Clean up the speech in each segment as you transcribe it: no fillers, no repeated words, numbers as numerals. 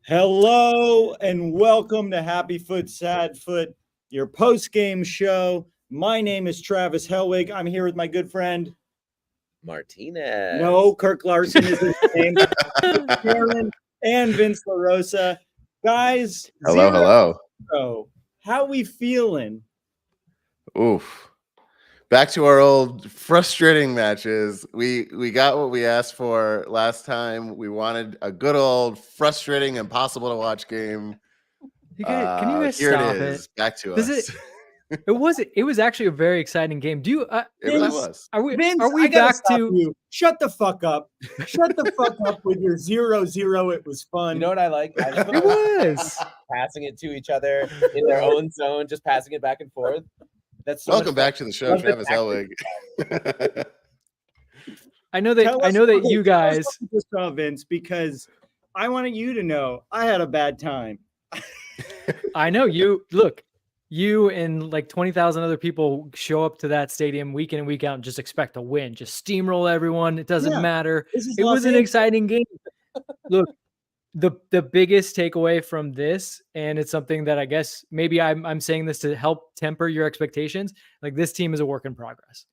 Hello and welcome to Happy Foot, Sad Foot, your post-game show. My name is Travis Helwig. I'm here with my good friend Martinez. No, Kirk Larson is his name. Darren and Vince LaRosa. Guys, Hello. How we feeling? Oof. Back to our old frustrating matches. We got what we asked for last time. We wanted a good old frustrating, impossible to watch game. Can you guys here stop it is. Back to Does us. It was actually a very exciting game. Do you? It really was. Are we? Vince, are we I gotta back stop to? you? Shut the fuck up! Shut the fuck up with your 0-0. It was fun. You know what I like? It was. Passing it to each other in their own zone, just passing it back and forth. That's so Welcome back to the show, Travis Helwig. I know that you guys just saw Vince because I wanted you to know I had a bad time. I know you look. You and like 20,000 other people show up to that stadium week in and week out and just expect to win. Just steamroll everyone. It doesn't matter. It was an exciting game. Look, the biggest takeaway from this, and it's something that I guess maybe I'm saying this to help temper your expectations. Like, this team is a work in progress.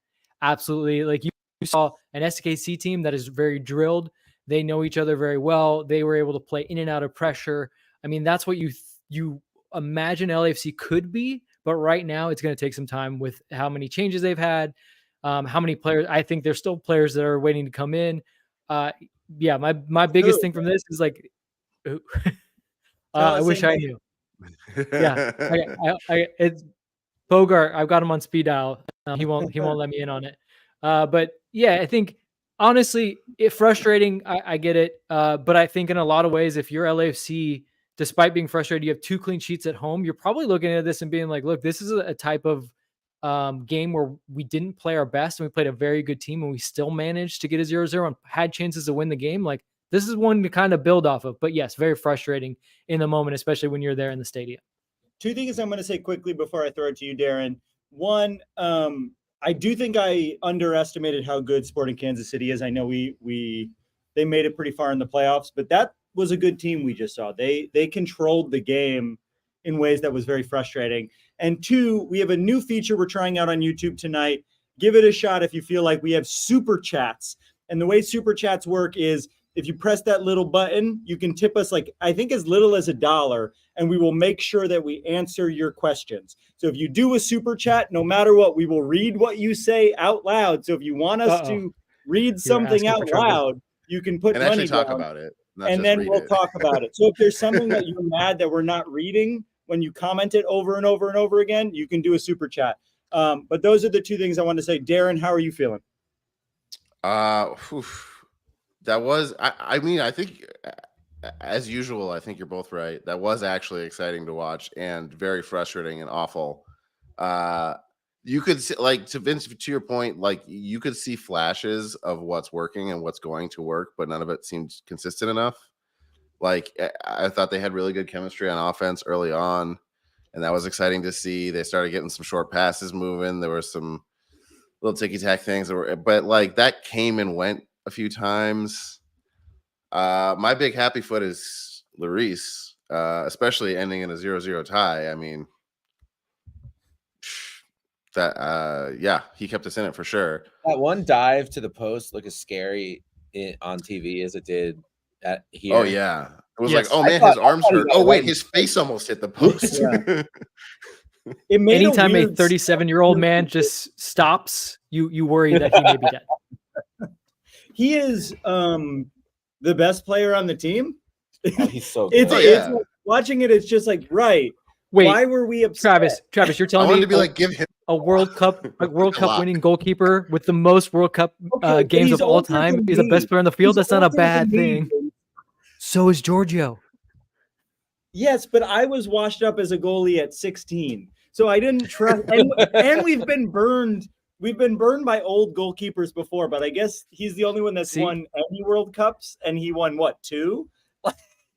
Absolutely. Like, you saw an SKC team that is very drilled. They know each other very well. They were able to play in and out of pressure. I mean, that's what you imagine LAFC could be, but right now it's going to take some time with how many changes they've had, how many players. I think there's still players that are waiting to come in. My biggest thing from this is like, I wish I knew. Yeah, it's Bogart. I've got him on speed dial. He won't let me in on it. But yeah, I think honestly, it's frustrating. I get it. But I think in a lot of ways, if you're LAFC, despite being frustrated, you have 2 clean sheets at home. You're probably looking at this and being like, look, this is a type of game where we didn't play our best and we played a very good team and we still managed to get a 0-0 and had chances to win the game. Like, this is one to kind of build off of. But yes, very frustrating in the moment, especially when you're there in the stadium. 2 things I'm going to say quickly before I throw it to you, Darren. One, I do think I underestimated how good Sporting Kansas City is. I know they made it pretty far in the playoffs, but that was a good team we just saw. They controlled the game in ways that was very frustrating. And 2, we have a new feature we're trying out on YouTube tonight. Give it a shot if you feel like. We have super chats. And the way super chats work is if you press that little button, you can tip us like, I think as little as $1, and we will make sure that we answer your questions. So if you do a super chat, no matter what, we will read what you say out loud. So if you want us to read something out loud, you can put money actually talk down, about it. and then we'll talk about it. So if there's something that you're mad that we're not reading when you comment it over and over and over again, you can do a super chat. But those are the 2 things I want to say. Darren, how are you feeling? That was, I mean, I think as usual, I think you're both right. That was actually exciting to watch and very frustrating and awful. You could see, like, to Vince, to your point, like, you could see flashes of what's working and what's going to work, but none of it seemed consistent enough. Like, I thought they had really good chemistry on offense early on, and that was exciting to see. They started getting some short passes moving. There were some little ticky-tack things but like, that came and went a few times. My big happy foot is Lloris, especially ending in a 0-0 tie. I mean, that he kept us in it for sure. That one dive to the post looked as scary on TV as it did here. Oh yeah, it was like, oh man, his arms hurt. Oh wait, his face almost hit the post. It made anytime a 37-year-old man just stops, you worry that he may be dead. He is the best player on the team. Oh, he's so good. It's like, watching it, it's just like, right. Wait, why were we upset? Travis, you're telling me to be like, give him a World Cup winning goalkeeper with the most World Cup games of all time is the best player on the field? That's not a bad thing. So is Giorgio. Yes, but I was washed up as a goalie at 16, so I didn't trust. And we've been burned. We've been burned by old goalkeepers before, but I guess he's the only one that's won any World Cups, and he won what, 2?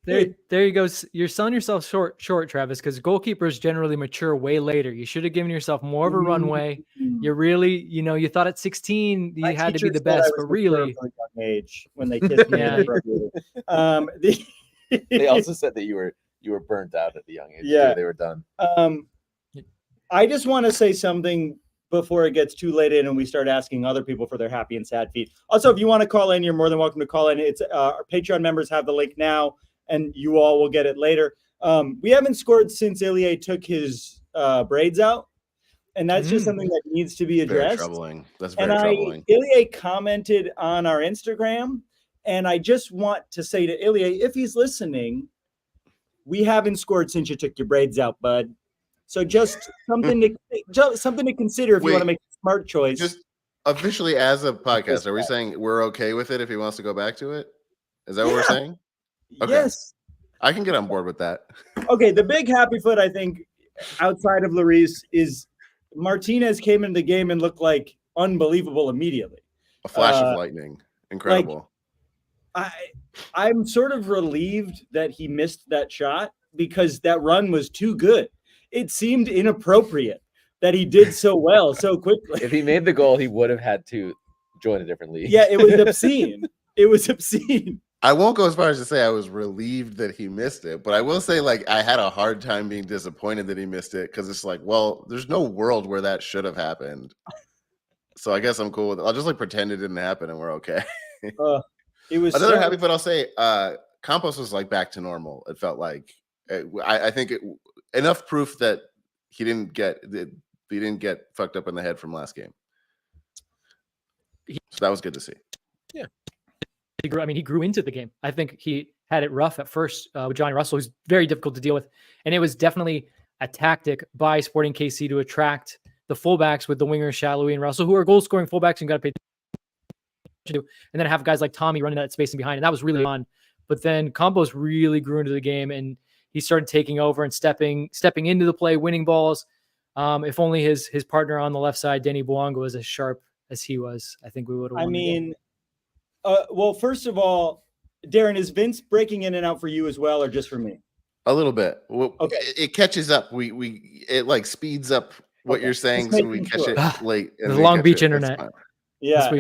There you go. You're selling yourself short, Travis, because goalkeepers generally mature way later. You should have given yourself more of a runway. You really, you thought at 16 you had to be the best, but really, young age when they kissed me. They also said that you were burnt out at the young age. Yeah. They were done. I just want to say something before it gets too late in and we start asking other people for their happy and sad feed. Also, if you want to call in, you're more than welcome to call in. It's our Patreon members have the link now, and you all will get it later. We haven't scored since Ilie took his braids out, and that's just something that needs to be addressed. Very troubling. That's very troubling. Ilie commented on our Instagram, and I just want to say to Ilie, if he's listening, we haven't scored since you took your braids out, bud. So just something to consider if you want to make a smart choice. Just officially, as a podcast, are we saying we're okay with it if he wants to go back to it? Is that what we're saying? Okay. Yes. I can get on board with that. Okay, the big happy foot, I think, outside of Lloris, is Martinez came into the game and looked like unbelievable immediately. A flash of lightning. Incredible. I'm sort of relieved that he missed that shot because that run was too good. It seemed inappropriate that he did so well so quickly. If he made the goal, he would have had to join a different league. Yeah, it was obscene. It was obscene. I won't go as far as to say I was relieved that he missed it, but I will say, like, I had a hard time being disappointed that he missed it because it's like, well, there's no world where that should have happened. So I guess I'm cool with it. I'll just like pretend it didn't happen and we're okay. It was another happy foot. I'll say Campos was like back to normal. It felt like I think enough proof that he didn't get fucked up in the head from last game. So that was good to see. Yeah. He grew into the game. I think he had it rough at first with Johnny Russell, who's very difficult to deal with. And it was definitely a tactic by Sporting KC to attract the fullbacks with the wingers, Shallowy and Russell, who are goal-scoring fullbacks and got to pay attention to. And then have guys like Tommy running that space and behind. And that was really fun. But then Campos really grew into the game and he started taking over and stepping into the play, winning balls. If only his partner on the left side, Danny Bouanga, was as sharp as he was, I think we would have won. Well, first of all, Darren, is Vince breaking in and out for you as well, or just for me? A little bit. Okay. It catches up. It like speeds up what you're saying, so we catch it late. The Long Beach internet. Yeah,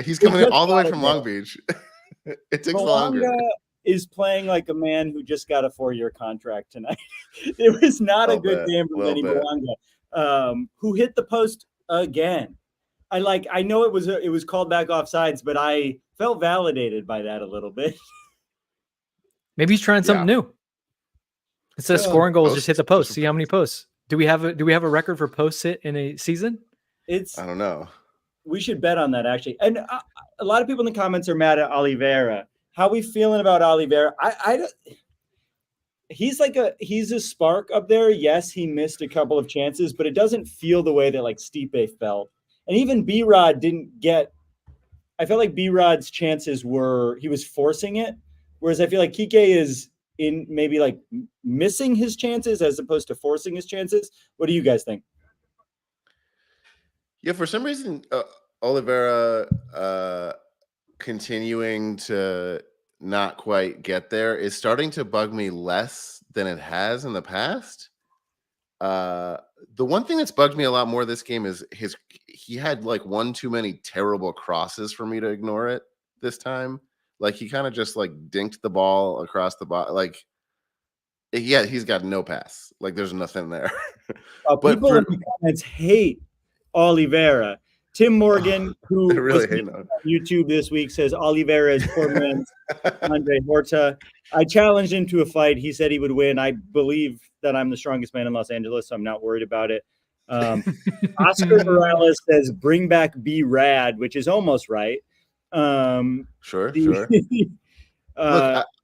he's coming in all the way from Long Beach. It takes longer. Is playing like a man who just got a 4-year contract tonight. It was not a good game from Danny Bouanga, who hit the post again. I know it was called back offsides, but I felt validated by that a little bit. Maybe he's trying something new. Instead of scoring goals, just hit the post. See how many posts. Do we have a record for posts hit in a season? I don't know. We should bet on that actually. And a lot of people in the comments are mad at Oliveira. How are we feeling about Oliveira? He's a spark up there. Yes, he missed a couple of chances, but it doesn't feel the way that like Stipe felt. And even B-Rod didn't get – I felt like B-Rod's chances he was forcing it, whereas I feel like Kiké is in maybe like missing his chances as opposed to forcing his chances. What do you guys think? Yeah, for some reason, Oliveira continuing to not quite get there is starting to bug me less than it has in the past. The one thing that's bugged me a lot more this game is he had like one too many terrible crosses for me to ignore it this time. Like he kind of just like dinked the ball across the ball. Like, yeah, he's got no pass. Like there's nothing there. People in the comments hate Oliveira. Tim Morgan, who really on YouTube this week, says Oliveira is poor man's Andre Horta. I challenged him to a fight. He said he would win. I believe that I'm the strongest man in Los Angeles, so I'm not worried about it. Oscar Morales says, bring back B-Rad, which is almost right. Sure. Look,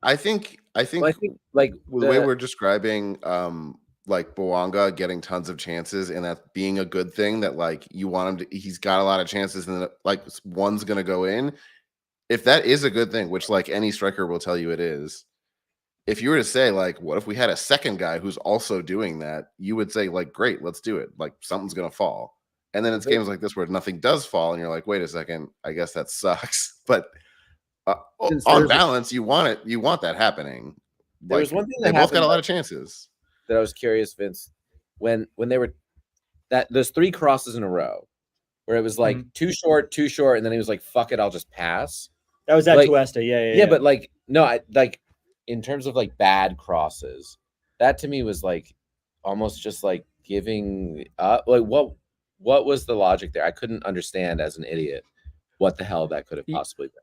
I think like the way we're describing like Bouanga getting tons of chances and that being a good thing, that like you want him to, he's got a lot of chances and like one's going to go in. If that is a good thing, which like any striker will tell you it is, if you were to say like, what if we had a second guy who's also doing that, you would say like, great, let's do it. Like something's going to fall. And then it's games like this where nothing does fall and you're like, wait a second, I guess that sucks. But on balance, you want that happening. There was one thing they both got a lot of chances. That I was curious, Vince, when they were those 3 crosses in a row where it was like too short, and then he was like, fuck it, I'll just pass. That was at Tuesta, yeah. But like, no, in terms of like bad crosses, that to me was like almost just like giving up. Like what was the logic there? I couldn't understand as an idiot what the hell that could have possibly been.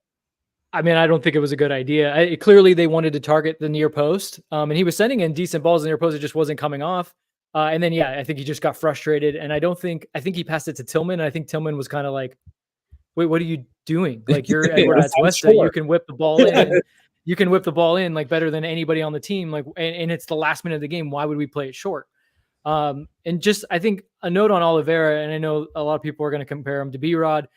I mean, I don't think it was a good idea. Clearly, they wanted to target the near post, and he was sending in decent balls in the near post. It just wasn't coming off. And then, I think he just got frustrated. And I think he passed it to Tillman. And I think Tillman was kind of like, wait, what are you doing? Like, you're Edward Atuesta. You can whip the ball in. You can whip the ball in like better than anybody on the team. Like, and it's the last minute of the game. Why would we play it short? And just, I think a note on Oliveira, and I know a lot of people are going to compare him to B-Rod.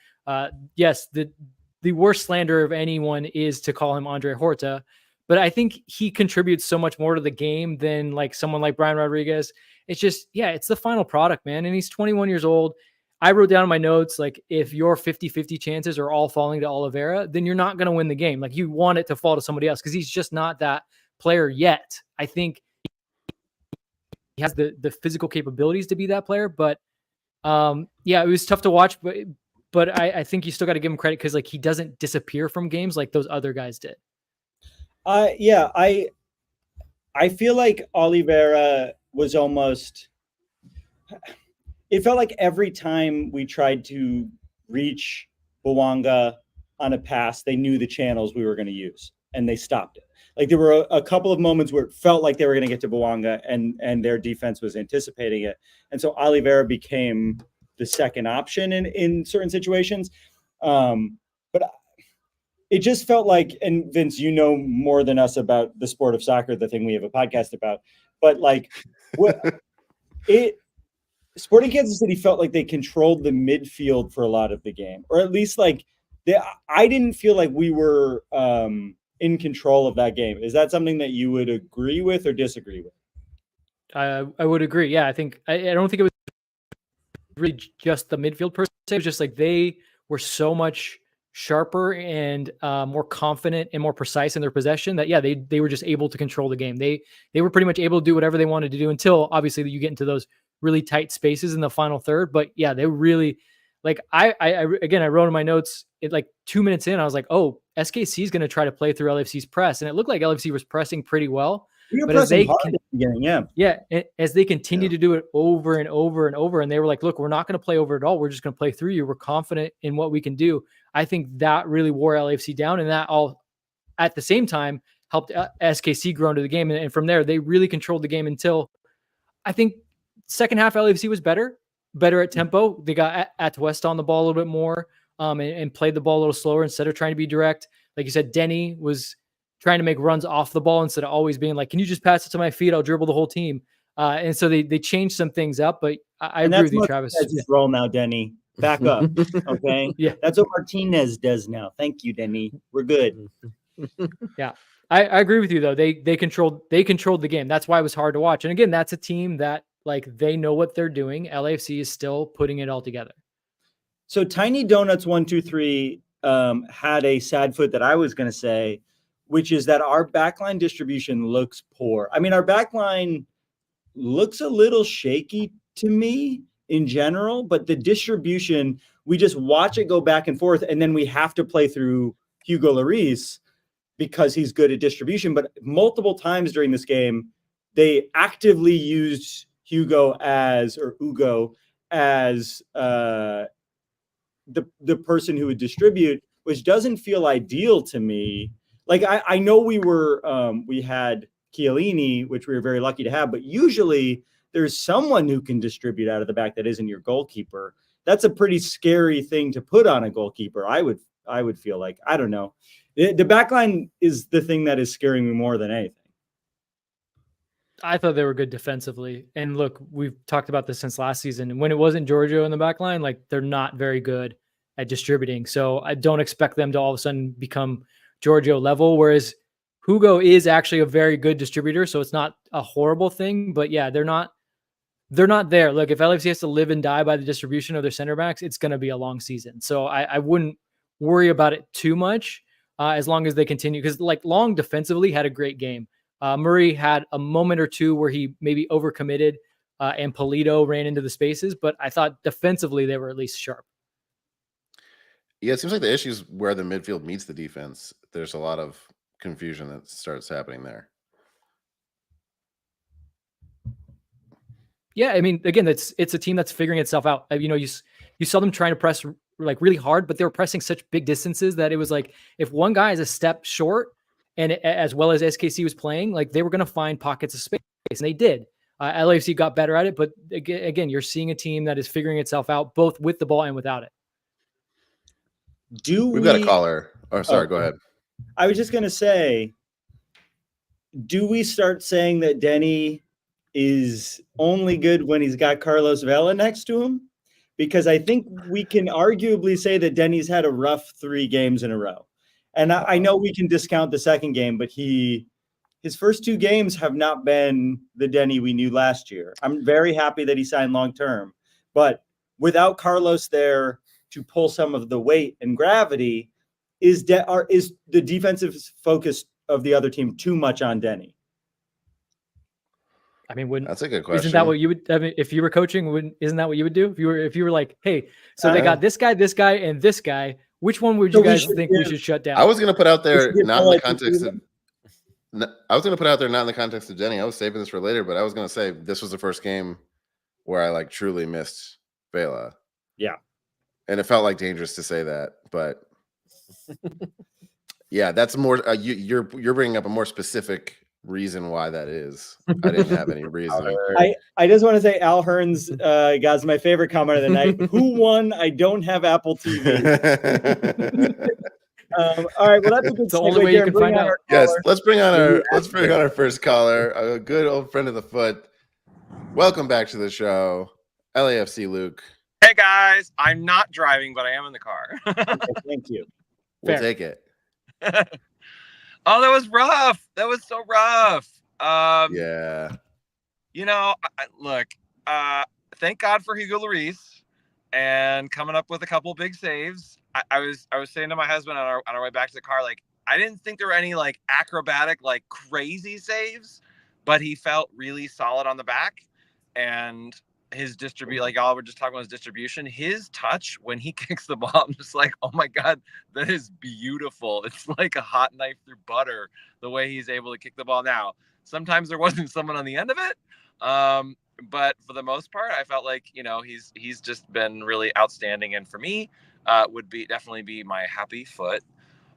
Yes, the worst slander of anyone is to call him Andre Horta, but I think he contributes so much more to the game than like someone like Brian Rodriguez. It's just, it's the final product, man. And he's 21 years old. I wrote down in my notes, like, if your 50-50 chances are all falling to Oliveira, then you're not going to win the game. Like, you want it to fall to somebody else because he's just not that player yet. I think he has the physical capabilities to be that player, but it was tough to watch, but I think you still got to give him credit because like he doesn't disappear from games like those other guys did. I feel like Oliveira was almost. It felt like every time we tried to reach Bouanga on a pass, they knew the channels we were going to use and they stopped it. Like there were a couple of moments where it felt like they were going to get to Bouanga and their defense was anticipating it, and so Oliveira became the second option in certain situations. But it just felt like, and Vince, you know more than us about the sport of soccer, the thing we have a podcast about, but like Sporting Kansas City felt like they controlled the midfield for a lot of the game, or at least like I didn't feel like we were in control of that game. Is that something that you would agree with or disagree with? I would agree. Yeah, I don't think it was really just the midfield per se. It was just like they were so much sharper and more confident and more precise in their possession that they were just able to control the game. They were pretty much able to do whatever they wanted to do until obviously you get into those really tight spaces in the final third. But they really, like, I wrote in my notes, like 2 minutes in, I was like, oh, SKC is going to try to play through LAFC's press, and it looked like LAFC was pressing pretty well. But as they as they continue to do it over and over and over, and they were like, look, we're not going to play over at all. We're just going to play through you. We're confident in what we can do. I think that really wore LAFC down, and that all at the same time helped SKC grow into the game. And from there, they really controlled the game until I think second half LAFC was better at tempo. They got Atuesta on the ball a little bit more and played the ball a little slower instead of trying to be direct. Like you said, Denny was trying to make runs off the ball instead of always being like, can you just pass it to my feet? I'll dribble the whole team. And so they changed some things up, but I agree with you, Travis. That's his role now, Denny. Back up. Okay. Yeah. That's what Martinez does now. Thank you, Denny. We're good. Yeah. I agree with you though. They controlled the game. That's why it was hard to watch. And again, that's a team that like they know what they're doing. LAFC is still putting it all together. So Tiny Donuts 123 had a sad foot that I was going to say, which is that our backline distribution looks poor. I mean, our backline looks a little shaky to me in general, but the distribution, we just watch it go back and forth, and then we have to play through Hugo Lloris because he's good at distribution. But multiple times during this game, they actively used Ugo as the person who would distribute, which doesn't feel ideal to me. Like I know we had Chiellini, which we were very lucky to have, but usually there's someone who can distribute out of the back that isn't your goalkeeper. That's a pretty scary thing to put on a goalkeeper. I would feel like, I don't know. The back line is the thing that is scaring me more than anything. I thought they were good defensively. And look, we've talked about this since last season. And when it wasn't Giorgio in the back line, like they're not very good at distributing. So I don't expect them to all of a sudden become Giorgio level, whereas Hugo is actually a very good distributor. So it's not a horrible thing, but they're not there. Look, if LAFC has to live and die by the distribution of their center backs, it's going to be a long season. So I wouldn't worry about it too much as long as they continue. Because like Long defensively had a great game. Murray had a moment or two where he maybe overcommitted and Polito ran into the spaces, but I thought defensively they were at least sharp. Yeah, it seems like the issue is where the midfield meets the defense. There's a lot of confusion that starts happening there. Yeah, I mean, again, it's a team that's figuring itself out. You know, you saw them trying to press like really hard, but they were pressing such big distances that it was like if one guy is a step short, and as well as SKC was playing, like they were going to find pockets of space, and they did. LAFC got better at it, but again, you're seeing a team that is figuring itself out both with the ball and without it. We've got a caller. Oh, sorry, go ahead. I was just going to say, do we start saying that Denny is only good when he's got Carlos Vela next to him? Because I think we can arguably say that Denny's had a rough 3 games in a row. And I know we can discount the second game, but his first 2 games have not been the Denny we knew last year. I'm very happy that he signed long-term, but without Carlos there to pull some of the weight and gravity, is the defensive focus of the other team too much on Denny? I mean, that's a good question. Isn't that what you would? I mean, if you were coaching, isn't that what you would do? If you were like, hey, so they got this guy, and this guy. Which one would you guys think we should shut down? I was going to put out there not in the context of. I was going to put out there not in the context of Denny. I was saving this for later, but I was going to say this was the first game where I like truly missed Vela. Yeah, and it felt like dangerous to say that, but yeah, that's more. You're bringing up a more specific reason why that is. I didn't have any reason. I just want to say Al Hearns, guys, my favorite comment of the night. Who won? I don't have Apple TV. All right, well that's a good the only way you can find out. Yes, let's bring on our first caller, a good old friend of the foot. Welcome back to the show, LAFC Luke. Hey guys, I'm not driving, but I am in the car. Thank you. We'll take it. Oh, that was rough. That was so rough. Yeah. You know, look, thank God for Hugo Lloris and coming up with a couple big saves. I was saying to my husband on our way back to the car, like, I didn't think there were any like acrobatic, like crazy saves, but he felt really solid on the back. And his like y'all were just talking about his distribution, his touch when he kicks the ball, I'm just like, oh my God, that is beautiful. It's like a hot knife through butter, the way he's able to kick the ball. Now, sometimes there wasn't someone on the end of it. But for the most part, I felt like, you know, he's just been really outstanding. And for me, would definitely be my happy foot.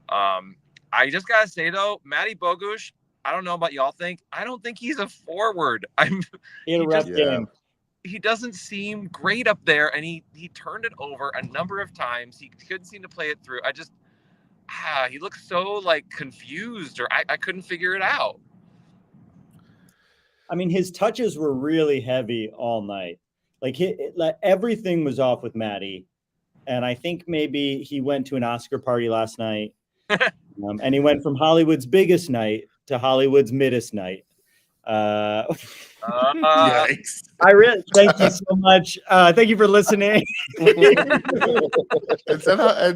I just gotta say though, Matty Bogusz, I don't know about y'all I don't think he's a forward. He had a rough game. He doesn't seem great up there, and he turned it over a number of times. He couldn't seem to play it through. He looks so like confused, or I couldn't figure it out. I mean, his touches were really heavy all night. Like everything was off with Matty, and I think maybe he went to an Oscar party last night, and he went from Hollywood's biggest night to Hollywood's middest night. Yikes. I really thank you so much. Thank you for listening. and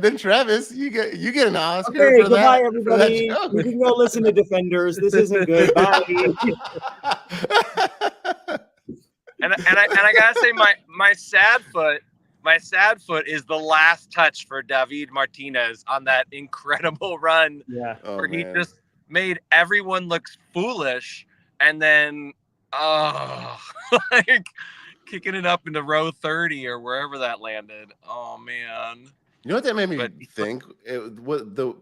then Travis, you get an Oscar Okay, for goodbye, that. everybody. You can go listen to Defenders. This isn't good. Bye. And I gotta say, my sad foot is the last touch for David Martinez on that incredible run. Yeah, where he just made everyone look foolish. And then, like kicking it up into row 30 or wherever that landed. Oh man! You know what that made me think? The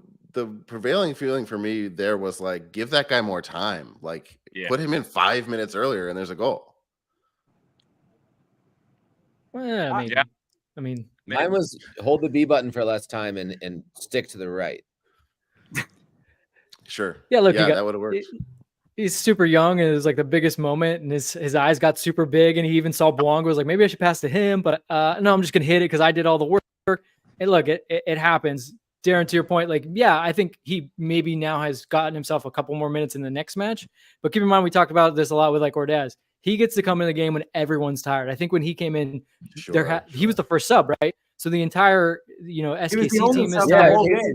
prevailing feeling for me there was like, give that guy more time. Like, put him in 5 minutes earlier, and there's a goal. Well, I mean, mine was hold the B button for less time and stick to the right. Sure. Yeah, look, that would have worked. He's super young, and it was like the biggest moment, and his eyes got super big, and he even saw Bouanga, was like, maybe I should pass to him, but no, I'm just gonna hit it because I did all the work. And look, it happens. Darren, to your point, like, yeah, I think he maybe now has gotten himself a couple more minutes in the next match, but keep in mind, we talked about this a lot with like Ordaz. He gets to come in the game when everyone's tired. I think when he came in, he was the first sub, right? So the entire, SKC team is he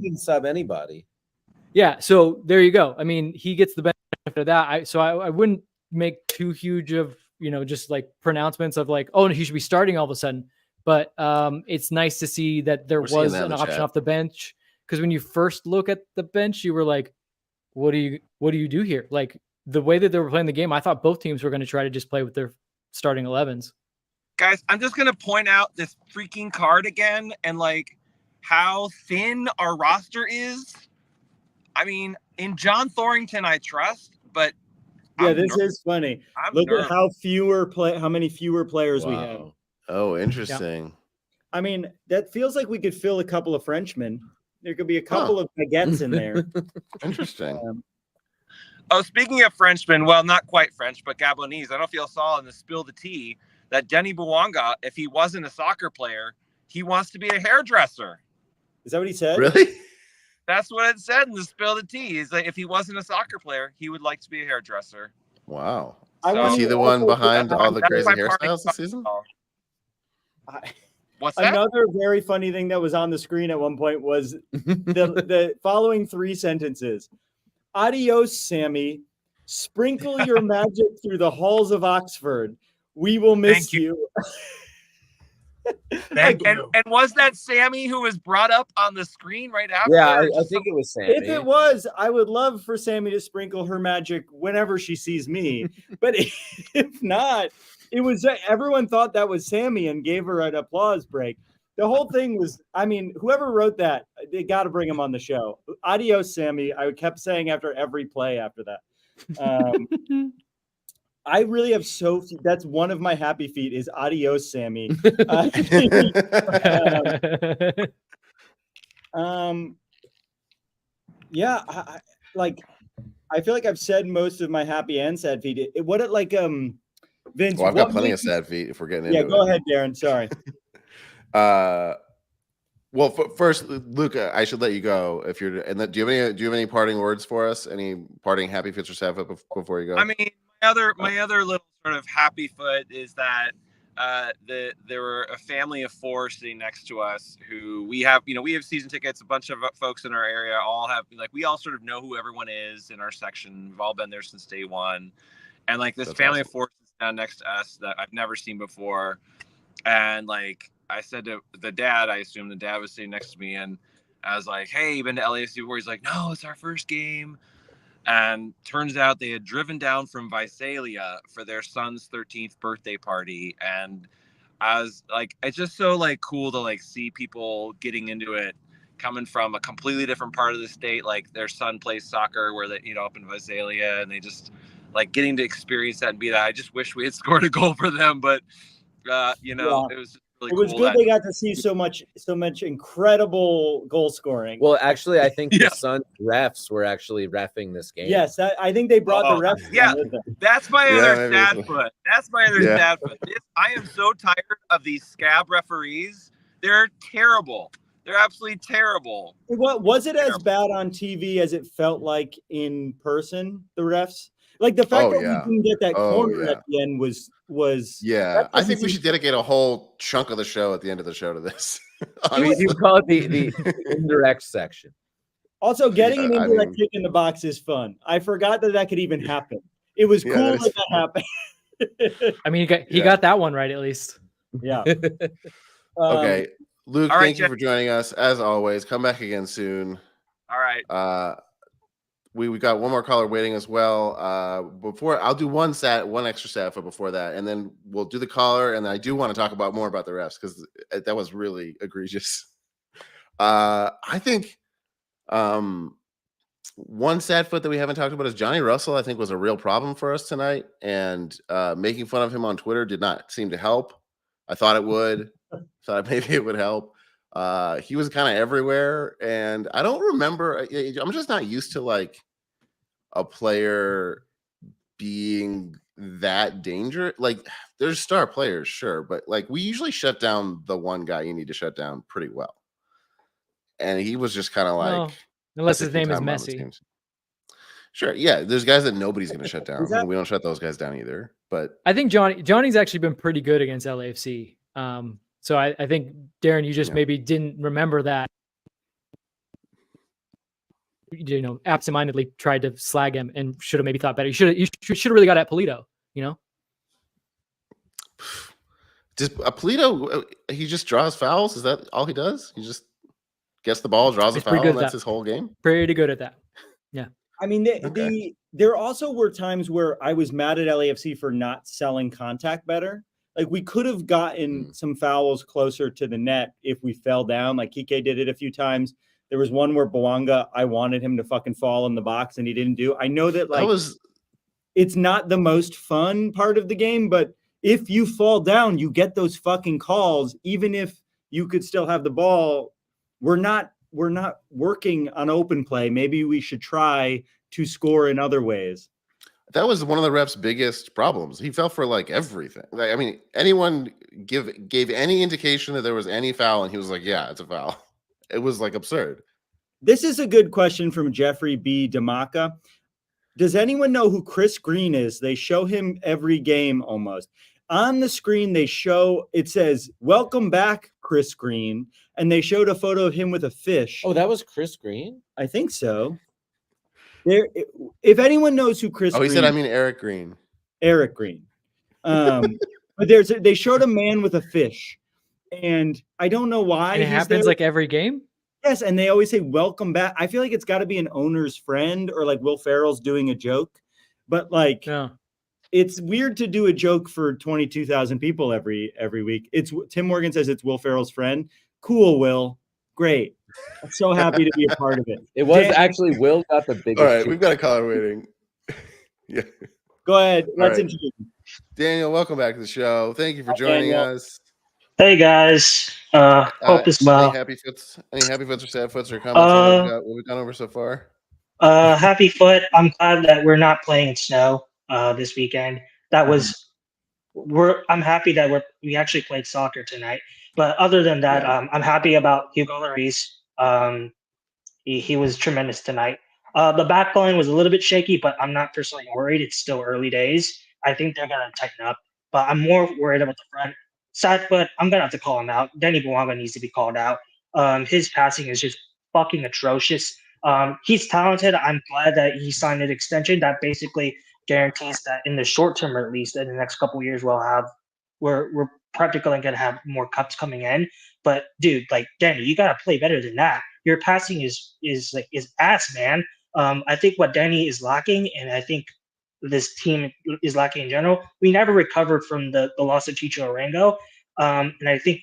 didn't sub anybody. Yeah, so there you go. I mean, he gets the benefit of that. I wouldn't make too huge of, just like pronouncements of like, oh, he should be starting all of a sudden. But it's nice to see that there was an option off the bench. Because when you first look at the bench, you were like, what do you do here? Like the way that they were playing the game, I thought both teams were going to try to just play with their starting 11s. Guys, I'm just going to point out this freaking card again and like how thin our roster is. I mean, in John Thorrington, I trust, but yeah, this is funny. Look at how many fewer players we have. Oh, interesting. Yeah. I mean, that feels like we could fill a couple of Frenchmen. There could be a couple of baguettes in there. Interesting. Speaking of Frenchmen, well, not quite French, but Gabonese. I don't know if you all saw in the Spill the Tea that Denny Bouanga, if he wasn't a soccer player, he wants to be a hairdresser. Is that what he said? Really? That's what it said in the Spill the Tea. Is like if he wasn't a soccer player, he would like to be a hairdresser. Wow. So, is he the one behind all the crazy hairstyles this season? What's that? Another very funny thing that was on the screen at one point was the following 3 sentences. Adios, Sammy. Sprinkle your magic through the halls of Oxford. We will miss you. And was that Sammy who was brought up on the screen right after? Yeah, I think it was Sammy. If it was, I would love for Sammy to sprinkle her magic whenever she sees me. But if not, it was everyone thought that was Sammy and gave her an applause break. The whole thing was, I mean, whoever wrote that, they got to bring him on the show. Adios, Sammy. I kept saying after every play after that. I really have that's one of my happy feet is adios, Sammy. Yeah, I feel like I've said most of my happy and sad feet. Vince, well, I've got plenty of sad feet if we're getting into it. Yeah, go ahead, Darren. Sorry. Well, first, Luke, I should let you go if you're. And do you have any parting words for us? Any parting happy fits or sad foot before you go? I mean, my other little sort of happy foot is that there were a family of 4 sitting next to us who we have season tickets. A bunch of folks in our area all have we all sort of know who everyone is in our section. We've all been there since day one, and this family of 4 sits down next to us that I've never seen before, and I said to the dad, I assume the dad was sitting next to me, and I was like, "Hey, you been to LAFC before?" He's like, "No, it's our first game." And turns out they had driven down from Visalia for their son's 13th birthday party. And I was like, it's just so cool to see people getting into it, coming from a completely different part of the state. Their son plays soccer where they, up in Visalia, and they just getting to experience that and be that. I just wish we had scored a goal for them, but it was really it was cool good they got to see so much incredible goal scoring. Well, actually, I think the Suns refs were actually reffing this game. Yes, I think they brought the refs. Yeah, that's my other sad foot. That's my other sad foot. I am so tired of these scab referees. They're terrible. They're absolutely terrible. Was it as bad on TV as it felt like in person, the refs? The fact that we didn't get that corner at the end was I think we should dedicate a whole chunk of the show at the end of the show to this. You call it the indirect section. Also, getting an indirect kick in the box is fun. I forgot that could even happen. It was cool that happened. I mean, he got that one right at least. Yeah. Okay, Luke, thank you for joining us as always. Come back again soon. All right. We got one more caller waiting as well. Before I'll do one extra sad foot before that, and then we'll do the caller. And I do want to talk more about the refs because that was really egregious. I think one sad foot that we haven't talked about is Johnny Russell. I think was a real problem for us tonight, and making fun of him on Twitter did not seem to help. I thought it would. Thought maybe it would help. He was kind of everywhere, and I don't remember. I'm just not used to a player being that dangerous. There's star players, sure, but we usually shut down the one guy you need to shut down pretty well. And he was just kind of unless his name is Messi. Sure, yeah. There's guys that nobody's going to shut down. We don't shut those guys down either. But I think Johnny's actually been pretty good against LAFC. So I think, Darren, you just maybe didn't remember that. Absentmindedly tried to slag him and should have maybe thought better. You should have really got at Polito, Just Polito, he just draws fouls. Is that all he does? He just gets the ball, draws a foul, and that's his whole game? Pretty good at that. Yeah. I mean, there also were times where I was mad at LAFC for not selling contact better. Like we could have gotten some fouls closer to the net if we fell down. Like Kiké did it a few times. There was one where Bouanga, I wanted him to fucking fall in the box and he didn't do. I know that it's not the most fun part of the game, but if you fall down, you get those fucking calls, even if you could still have the ball. We're not working on open play. Maybe we should try to score in other ways. That was one of the refs' biggest problems. He fell for like everything. Like, I mean, anyone gave any indication that there was any foul, and he was like, "Yeah, it's a foul." It was like absurd. This is a good question from Jeffrey B. Damaka. Does anyone know who Chris Green is? They show him every game almost. On the screen, it says, "Welcome back, Chris Green." And they showed a photo of him with a fish. Oh, that was Chris Green? I think so. If anyone knows who Chris Green he said, I mean, Eric Green. Eric Green. But they showed a man with a fish. And I don't know why. And it happens like every game? Yes, and they always say, "Welcome back." I feel like it's got to be an owner's friend or like Will Ferrell's doing a joke. But like, it's weird to do a joke for 22,000 people every week. Tim Morgan says it's Will Ferrell's friend. Cool, Will. Great. I'm so happy to be a part of it. It was actually Will got the biggest. All right, we've got a caller waiting. Yeah. Go ahead. Let's introduce him. Daniel, welcome back to the show. Thank you for joining us. Hey guys. Hope as well. Any happy foots or sad foots or comments on what we've gone over so far? Happy foot. I'm glad that we're not playing in snow this weekend. I'm happy that we actually played soccer tonight. But other than that, I'm happy about Hugo Lloris. He was tremendous tonight. The back line was a little bit shaky, but I'm not personally worried. It's still early days. I think they're gonna tighten up, but I'm more worried about the front. Sadfoot, I'm gonna have to call him out. Denny Bouanga needs to be called out. His passing is just fucking atrocious. He's talented. I'm glad that he signed an extension that basically guarantees that in the short term, or at least in the next couple of years, we're practically gonna have more cups coming in. But dude, like Danny, you gotta play better than that. Your passing is ass, man. I think what Danny is lacking, and I think this team is lacking in general. We never recovered from the loss of Chicho Arango. And I think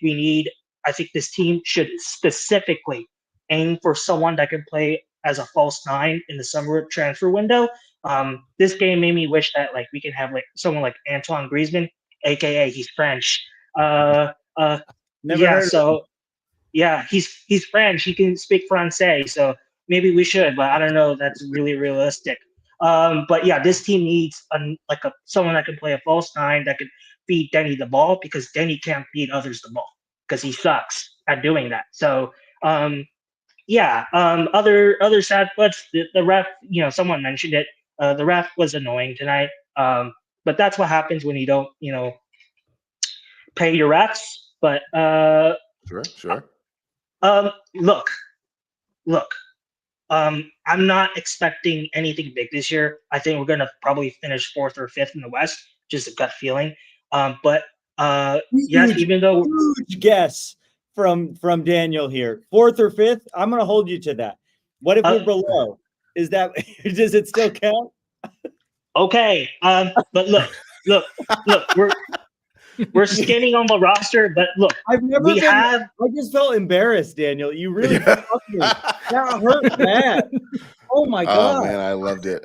this team should specifically aim for someone that can play as a false nine in the summer transfer window. This game made me wish that like we can have like someone like Antoine Griezmann, aka he's French. He's French. He can speak Francais, so maybe we should, but I don't know if that's really realistic. But yeah, this team needs someone that can play a false nine that can feed Denny the ball, because Denny can't feed others the ball because he sucks at doing that. So other sad foots, the ref, someone mentioned it. The ref was annoying tonight. But that's what happens when you don't, pay your refs. But Sure. Look. I'm not expecting anything big this year. I think we're gonna probably finish 4th or 5th in the West, just a gut feeling. Yes, even though huge guess from Daniel here, 4th or 5th, I'm gonna hold you to that. What if we're below? Does it still count? Okay. But look, we're skinning on the roster, but look, I just felt embarrassed, Daniel. You really fucked me. That hurt bad. Oh my god. Oh man, I loved it.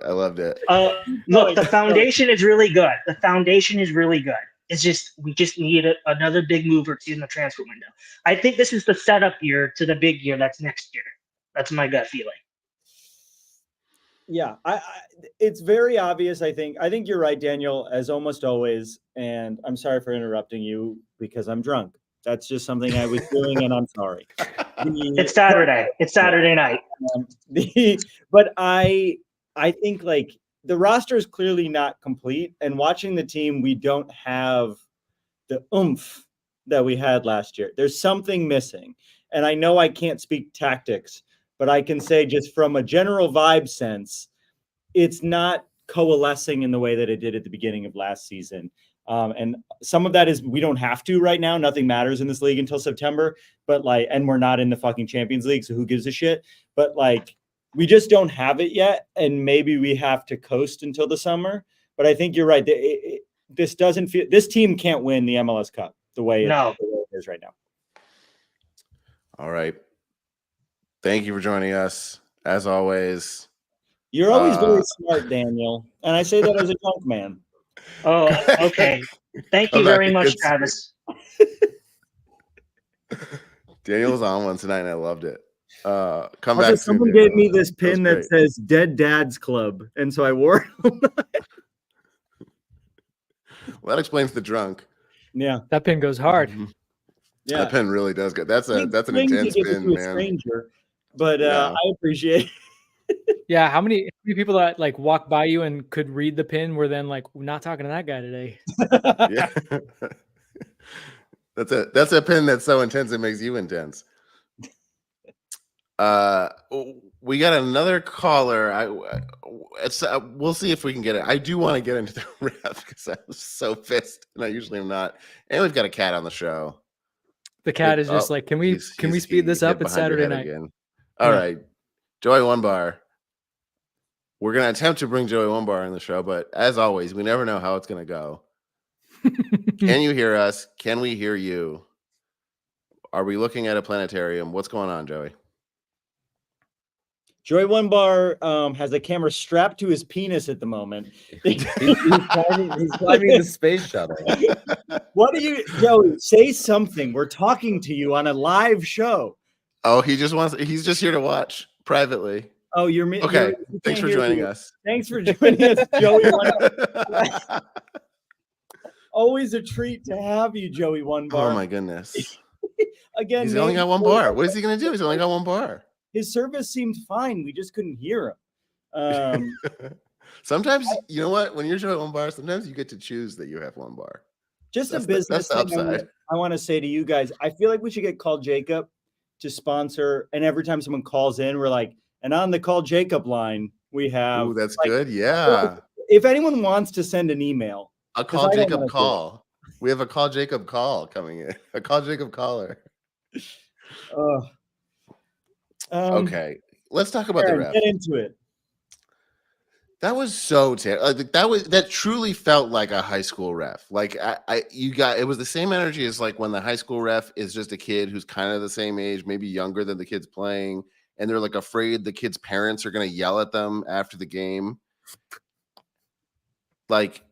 Look, the foundation is really good. It's just we just need another big move or two in the transfer window. I think this is the setup year to the big year that's next year. That's my gut feeling. Yeah, it's very obvious. I think you're right, Daniel, as almost always. And I'm sorry for interrupting you because I'm drunk. That's just something I was doing, and I'm sorry. It's Saturday. It's Saturday night. But I think like the roster is clearly not complete. And watching the team, we don't have the oomph that we had last year. There's something missing. And I know I can't speak tactics, but I can say just from a general vibe sense, it's not coalescing in the way that it did at the beginning of last season. And some of that is we don't have to right now. Nothing matters in this league until September. But and we're not in the fucking Champions League, so who gives a shit? But We just don't have it yet, and maybe we have to coast until the summer. But I think you're right. This doesn't feel. This team can't win the MLS Cup the way it is right now. All right. Thank you for joining us. As always, You're always very smart, Daniel, and I say that as a drunk man. Oh, okay. Thank you very much, Travis. Daniel was on one tonight, and I loved it. Come back. Someone gave me this pin that says "Dead Dad's Club," and so I wore it. Well, that explains the drunk. Yeah, that pin goes hard. Yeah, that pin really does go. That's an intense pin, man. Stranger, but I appreciate it. Yeah, how many people that like walk by you and could read the pin were then like, we're not talking to that guy today. Yeah. That's a pin that's so intense it makes you intense. We got another caller. We'll see if we can get it. I do want to get into the ref because I was so pissed, and I usually am not. And we've got a cat on the show. The cat is just like, can we speed this up? It's Saturday night. Again. All right, Joey One-Bar. We're gonna attempt to bring Joey One-Bar on the show, but as always, we never know how it's gonna go. Can you hear us? Can we hear you? Are we looking at a planetarium? What's going on, Joey? Joey One-Bar has a camera strapped to his penis at the moment. He's climbing the space shuttle. What do you, Joey? Say something. We're talking to you on a live show. Oh, he's just here to watch privately. Oh, you're okay. Thanks for joining us. Thanks for joining us, Joey One-Bar. Always a treat to have you, Joey One-Bar. Oh my goodness. Again, he's only got one bar. What is he gonna do? He's only got one bar. His service seemed fine. We just couldn't hear him. Sometimes, you know what? When you're Joey One-Bar, sometimes you get to choose that you have one bar. Just a business thing I want to say to you guys. I feel like we should get Call Jacob to sponsor. And every time someone calls in, we're like, and on the Call Jacob line, we have. Ooh, that's good. Yeah. If anyone wants to send an email, a Call Jacob call. We have a Call Jacob call coming in. A Call Jacob caller. Okay, let's talk about the ref. Get into it. That was so terrible. That truly felt like a high school ref. Like it was the same energy as like when the high school ref is just a kid who's kind of the same age, maybe younger than the kids playing, and they're like afraid the kids' parents are going to yell at them after the game. Like,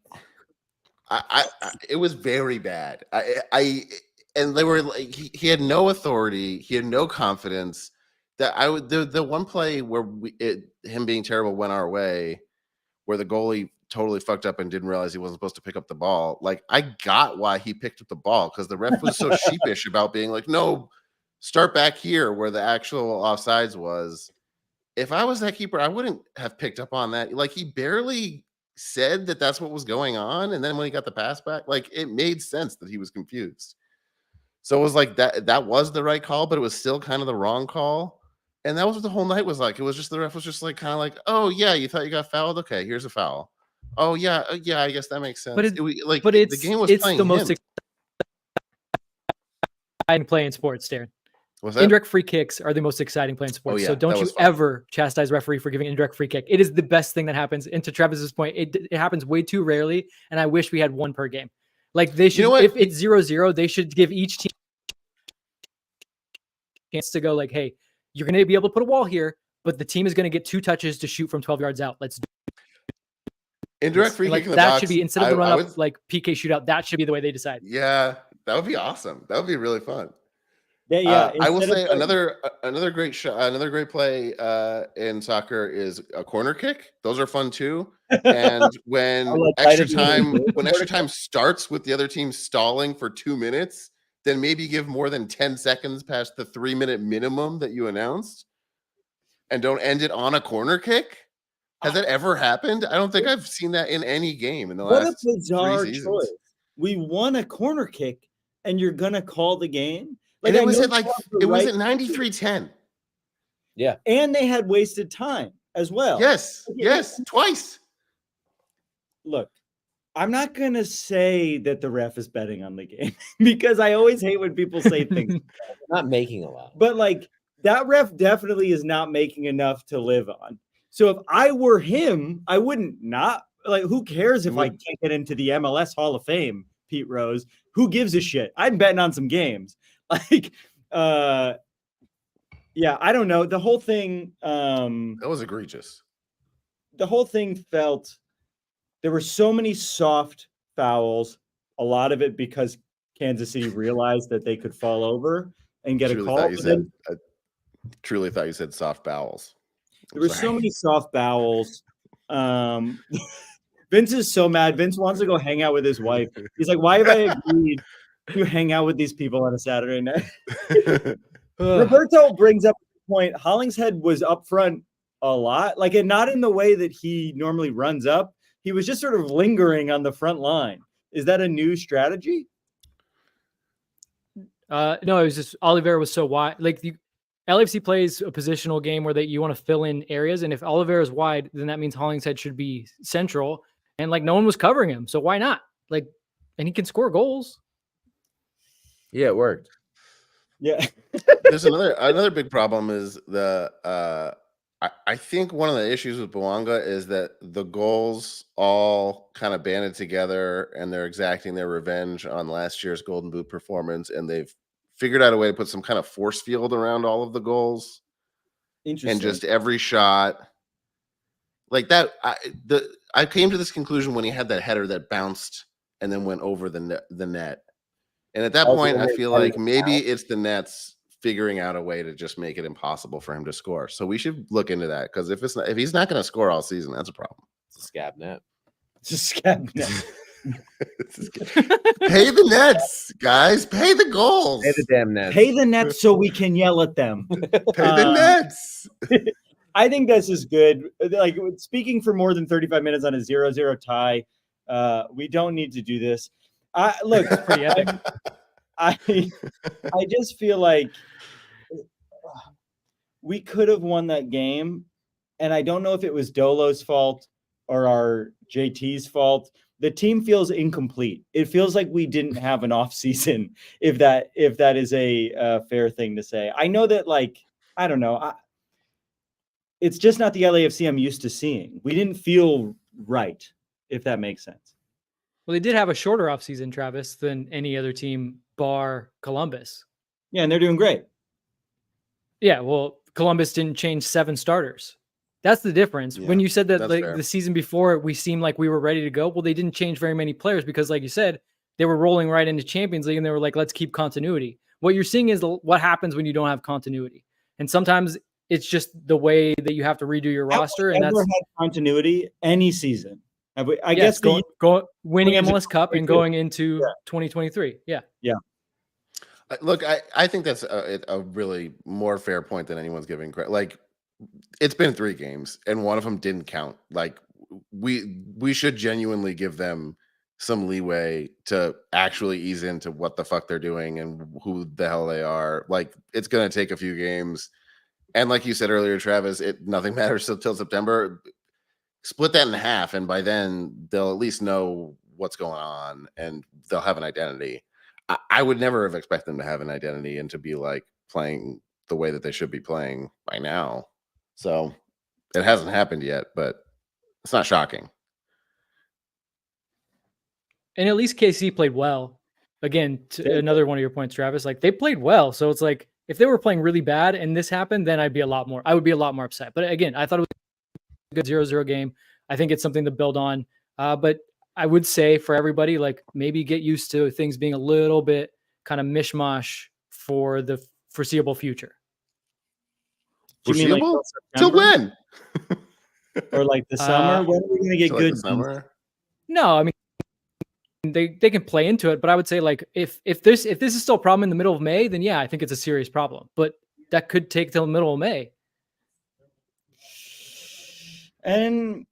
it was very bad. And they were like, he had no authority. He had no confidence. The one play where him being terrible went our way, where the goalie totally fucked up and didn't realize he wasn't supposed to pick up the ball. Like, I got why he picked up the ball, because the ref was so sheepish about being like, no, start back here where the actual offsides was. If I was that keeper, I wouldn't have picked up on that. Like, he barely said that that's what was going on, and then when he got the pass back, like, it made sense that he was confused. So it was like that was the right call, but it was still kind of the wrong call. And that was what the whole night was like. It was just, the ref was just like, kind of like, oh yeah, you thought you got fouled? Okay, here's a foul. Oh yeah, I guess that makes sense. But the game was playing the most exciting play in sports, Darren. What's that? Indirect free kicks are the most exciting play in sports. Yeah, so don't you ever chastise referee for giving an indirect free kick. It is the best thing that happens. And to Travis's point, it happens way too rarely. And I wish we had one per game. Like, they should, if it's 0-0, they should give each team a chance to go like, hey, you're going to be able to put a wall here, but the team is going to get 2 touches to shoot from 12 yards out. Let's do indirect free kick in the that box. Should be, instead of the run up like PK shootout, that should be the way they decide. Yeah, that would be awesome. That would be really fun. Yeah, I will say another great shot, another great play in soccer is a corner kick. Those are fun too. And when extra time starts with the other team stalling for 2 minutes, then maybe give more than 10 seconds past the 3-minute minimum that you announced, and don't end it on a corner kick. Has that ever happened? I don't think I've seen that in any game in the last 3 seasons. Choice. We won a corner kick, and you're gonna call the game. Like, and it was at 93-10. Yeah. And they had wasted time as well. Yes, twice. Look, I'm not going to say that the ref is betting on the game because I always hate when people say things. Not making a lot. But like, that ref definitely is not making enough to live on. So if I were him, I wouldn't not like, who cares if I can't get into the MLS Hall of Fame, Pete Rose? Who gives a shit? I'm betting on some games. Like, yeah, I don't know. The whole thing, That was egregious. The whole thing felt, there were so many soft fouls, a lot of it because Kansas City realized that they could fall over and get a call. I truly thought you said soft bowels. There were so many soft bowels. Vince is so mad. Vince wants to go hang out with his wife. He's like, why have I agreed to hang out with these people on a Saturday night? Roberto brings up the point. Hollingshead was up front a lot, like, and not in the way that he normally runs up. He was just sort of lingering on the front line. Is that a new strategy? No, it was just Oliveira was so wide. Like, LAFC plays a positional game where you want to fill in areas, and if Oliveira is wide, then that means Hollingshead should be central, and like no one was covering him, so why not? Like, and he can score goals. Yeah, it worked. Yeah. There's another big problem is I think one of the issues with Bouanga is that the goals all kind of banded together and they're exacting their revenge on last year's Golden Boot performance, and they've figured out a way to put some kind of force field around all of the goals. Interesting. And just every shot like that. I came to this conclusion when he had that header that bounced and then went over the net. And at that point, I feel like maybe it's the Nets figuring out a way to just make it impossible for him to score. So we should look into that, because if he's not going to score all season, that's a problem. It's a scab net. It's a scab net. Pay the Nets, guys. Pay the goals. Pay the damn Nets. Pay the Nets so we can yell at them. Pay the Nets. I think this is good. Like, speaking for more than 35 minutes on a 0-0 tie, we don't need to do this. Look, it's pretty epic. I just feel like we could have won that game, and I don't know if it was Dolo's fault or our JT's fault. The team feels incomplete. It feels like we didn't have an off season, if that is a fair thing to say. I know that, like, I don't know. It's just not the LAFC I'm used to seeing. We didn't feel right, if that makes sense. Well, they did have a shorter offseason, Travis, than any other team bar Columbus. Yeah, and they're doing great. Yeah, well, Columbus didn't change 7 starters. That's the difference. Yeah, when you said that, like, fair. the season before, we seemed like we were ready to go. Well, they didn't change very many players because, like you said, they were rolling right into Champions League, and they were like, let's keep continuity. What you're seeing is what happens when you don't have continuity. And sometimes it's just the way that you have to redo your roster. And that's had continuity any season. I guess guess winning into MLS Cup and going into 2023. Yeah. Look, I think that's a really more fair point than anyone's giving credit. Like, it's been 3 games and one of them didn't count. Like, we should genuinely give them some leeway to actually ease into what the fuck they're doing and who the hell they are. Like, it's going to take a few games. And like you said earlier, Travis, nothing matters till September. Split that in half, and by then they'll at least know what's going on and they'll have an identity. I would never have expected them to have an identity and to be like playing the way that they should be playing by now. So it hasn't happened yet, but it's not shocking. And at least KC played well. Again, another one of your points, Travis. Like, they played well, so it's like if they were playing really bad and this happened, then I would be a lot more upset. But again, I thought it was a good 0-0 game. I think it's something to build on. But I would say for everybody, like, maybe get used to things being a little bit kind of mishmash for the foreseeable future. Do you mean like till when? Or like the summer? When are we going to get good? Like summer? No, I mean, they can play into it, but I would say, like, if this is still a problem in the middle of May, then yeah, I think it's a serious problem. But that could take till the middle of May. And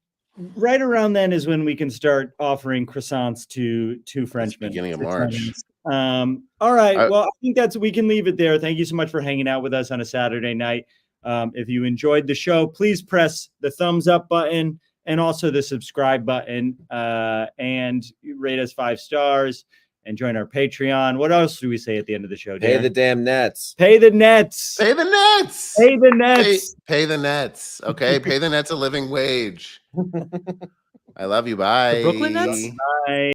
right around then is when we can start offering croissants to Frenchmen. Beginning of March. All right. Well, I think we can leave it there. Thank you so much for hanging out with us on a Saturday night. If you enjoyed the show, please press the thumbs up button and also the subscribe button, and rate us 5 stars. and join our Patreon. What else do we say at the end of the show? Pay Darren? the damn nets. Pay the nets. Pay the Nets. Pay the nets. Pay the Nets. Okay, pay the Nets a living wage. I love you. Bye. The Brooklyn Nets? Bye.